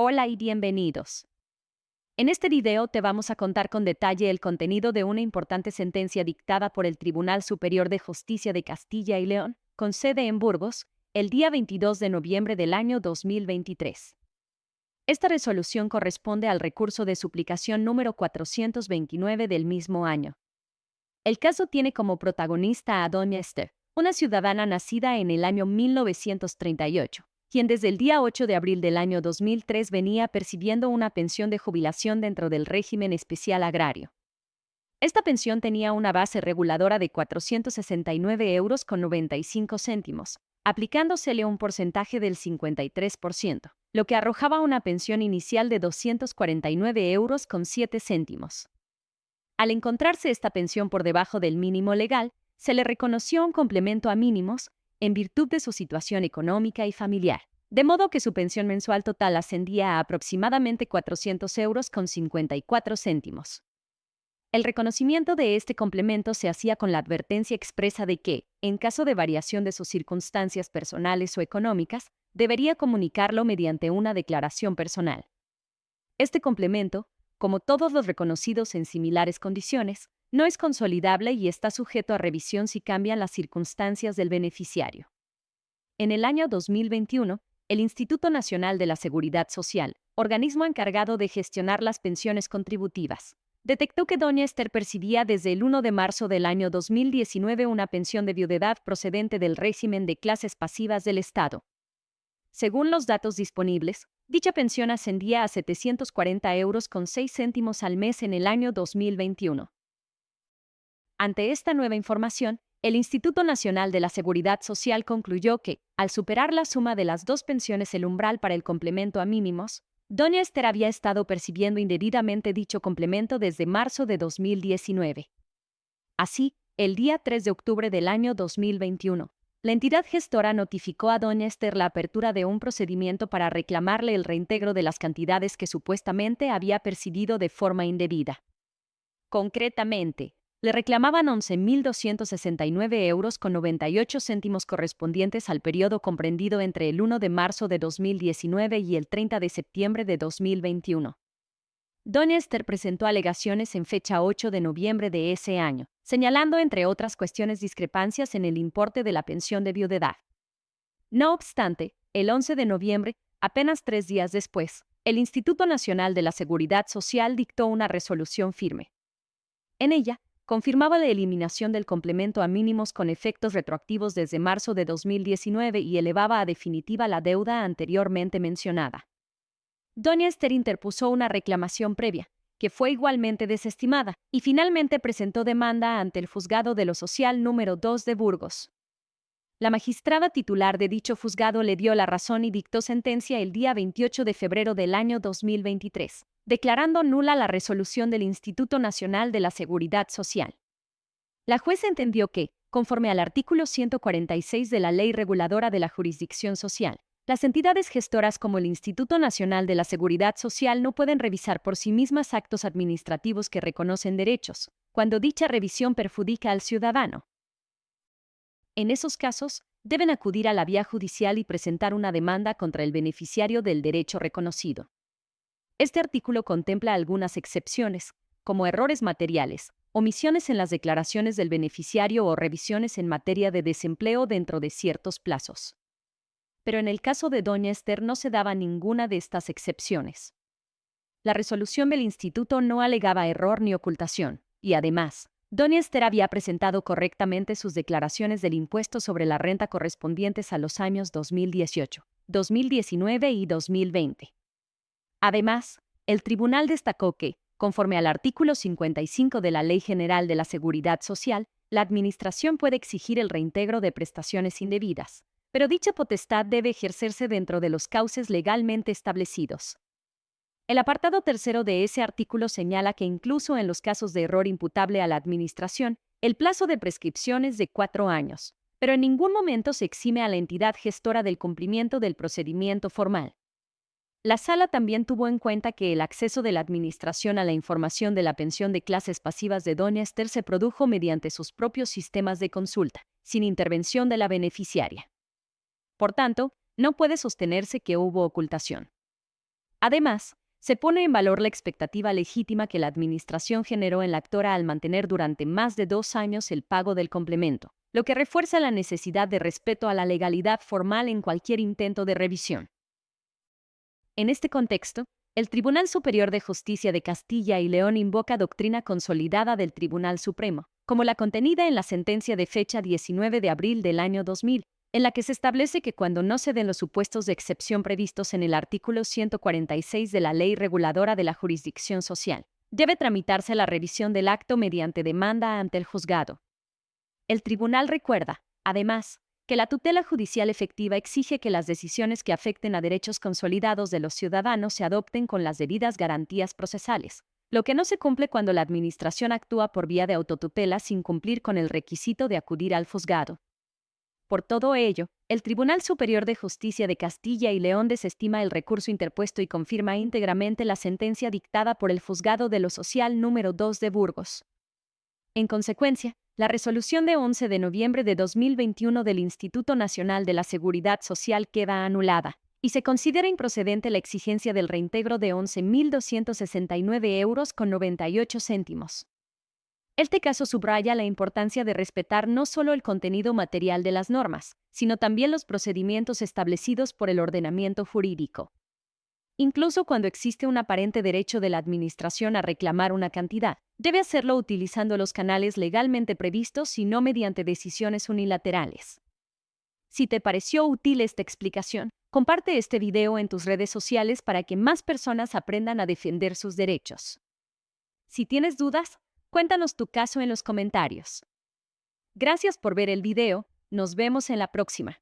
Hola y bienvenidos. En este video te vamos a contar con detalle el contenido de una importante sentencia dictada por el Tribunal Superior de Justicia de Castilla y León, con sede en Burgos, el día 22 de noviembre del año 2023. Esta resolución corresponde al recurso de suplicación número 429 del mismo año. El caso tiene como protagonista a doña Esther, una ciudadana nacida en el año 1938, quien desde el día 8 de abril del año 2003 venía percibiendo una pensión de jubilación dentro del régimen especial agrario. Esta pensión tenía una base reguladora de 469,95 €, aplicándosele un porcentaje del 53%, lo que arrojaba una pensión inicial de 249,07 €. Al encontrarse esta pensión por debajo del mínimo legal, se le reconoció un complemento a mínimos en virtud de su situación económica y familiar, de modo que su pensión mensual total ascendía a aproximadamente 400,54 €. El reconocimiento de este complemento se hacía con la advertencia expresa de que, en caso de variación de sus circunstancias personales o económicas, debería comunicarlo mediante una declaración personal. Este complemento, como todos los reconocidos en similares condiciones, no es consolidable y está sujeto a revisión si cambian las circunstancias del beneficiario. En el año 2021, el Instituto Nacional de la Seguridad Social, organismo encargado de gestionar las pensiones contributivas, detectó que doña Esther percibía desde el 1 de marzo del año 2019 una pensión de viudedad procedente del régimen de clases pasivas del Estado. Según los datos disponibles, dicha pensión ascendía a 740,06 € al mes en el año 2021. Ante esta nueva información, el Instituto Nacional de la Seguridad Social concluyó que, al superar la suma de las dos pensiones el umbral para el complemento a mínimos, doña Esther había estado percibiendo indebidamente dicho complemento desde marzo de 2019. Así, el día 3 de octubre del año 2021, la entidad gestora notificó a doña Esther la apertura de un procedimiento para reclamarle el reintegro de las cantidades que supuestamente había percibido de forma indebida. Concretamente, le reclamaban 11,269,98 € correspondientes al periodo comprendido entre el 1 de marzo de 2019 y el 30 de septiembre de 2021. Doña Esther presentó alegaciones en fecha 8 de noviembre de ese año, señalando entre otras cuestiones discrepancias en el importe de la pensión de viudedad. No obstante, el 11 de noviembre, apenas 3 días después, el Instituto Nacional de la Seguridad Social dictó una resolución firme. En ella, confirmaba la eliminación del complemento a mínimos con efectos retroactivos desde marzo de 2019 y elevaba a definitiva la deuda anteriormente mencionada. Doña Esther interpuso una reclamación previa, que fue igualmente desestimada, y finalmente presentó demanda ante el Juzgado de lo Social número 2 de Burgos. La magistrada titular de dicho juzgado le dio la razón y dictó sentencia el día 28 de febrero del año 2023, declarando nula la resolución del Instituto Nacional de la Seguridad Social. La jueza entendió que, conforme al artículo 146 de la Ley Reguladora de la Jurisdicción Social, las entidades gestoras como el Instituto Nacional de la Seguridad Social no pueden revisar por sí mismas actos administrativos que reconocen derechos, cuando dicha revisión perjudica al ciudadano. En esos casos, deben acudir a la vía judicial y presentar una demanda contra el beneficiario del derecho reconocido. Este artículo contempla algunas excepciones, como errores materiales, omisiones en las declaraciones del beneficiario o revisiones en materia de desempleo dentro de ciertos plazos. Pero en el caso de doña Esther no se daba ninguna de estas excepciones. La resolución del instituto no alegaba error ni ocultación, y además, doña Esther había presentado correctamente sus declaraciones del impuesto sobre la renta correspondientes a los años 2018, 2019 y 2020. Además, el tribunal destacó que, conforme al artículo 55 de la Ley General de la Seguridad Social, la Administración puede exigir el reintegro de prestaciones indebidas, pero dicha potestad debe ejercerse dentro de los cauces legalmente establecidos. El apartado tercero de ese artículo señala que incluso en los casos de error imputable a la Administración, el plazo de prescripción es de 4 años, pero en ningún momento se exime a la entidad gestora del cumplimiento del procedimiento formal. La Sala también tuvo en cuenta que el acceso de la Administración a la información de la pensión de clases pasivas de doña Esther se produjo mediante sus propios sistemas de consulta, sin intervención de la beneficiaria. Por tanto, no puede sostenerse que hubo ocultación. Además, se pone en valor la expectativa legítima que la administración generó en la actora al mantener durante más de 2 años el pago del complemento, lo que refuerza la necesidad de respeto a la legalidad formal en cualquier intento de revisión. En este contexto, el Tribunal Superior de Justicia de Castilla y León invoca doctrina consolidada del Tribunal Supremo, como la contenida en la sentencia de fecha 19 de abril del año 2000, en la que se establece que cuando no se den los supuestos de excepción previstos en el artículo 146 de la Ley Reguladora de la Jurisdicción Social, debe tramitarse la revisión del acto mediante demanda ante el juzgado. El tribunal recuerda, además, que la tutela judicial efectiva exige que las decisiones que afecten a derechos consolidados de los ciudadanos se adopten con las debidas garantías procesales, lo que no se cumple cuando la Administración actúa por vía de autotutela sin cumplir con el requisito de acudir al juzgado. Por todo ello, el Tribunal Superior de Justicia de Castilla y León desestima el recurso interpuesto y confirma íntegramente la sentencia dictada por el Juzgado de lo Social número 2 de Burgos. En consecuencia, la resolución de 11 de noviembre de 2021 del Instituto Nacional de la Seguridad Social queda anulada, y se considera improcedente la exigencia del reintegro de 11.269 euros con 98 céntimos. Este caso subraya la importancia de respetar no solo el contenido material de las normas, sino también los procedimientos establecidos por el ordenamiento jurídico. Incluso cuando existe un aparente derecho de la Administración a reclamar una cantidad, debe hacerlo utilizando los canales legalmente previstos y no mediante decisiones unilaterales. Si te pareció útil esta explicación, comparte este video en tus redes sociales para que más personas aprendan a defender sus derechos. Si tienes dudas, cuéntanos tu caso en los comentarios. Gracias por ver el video, nos vemos en la próxima.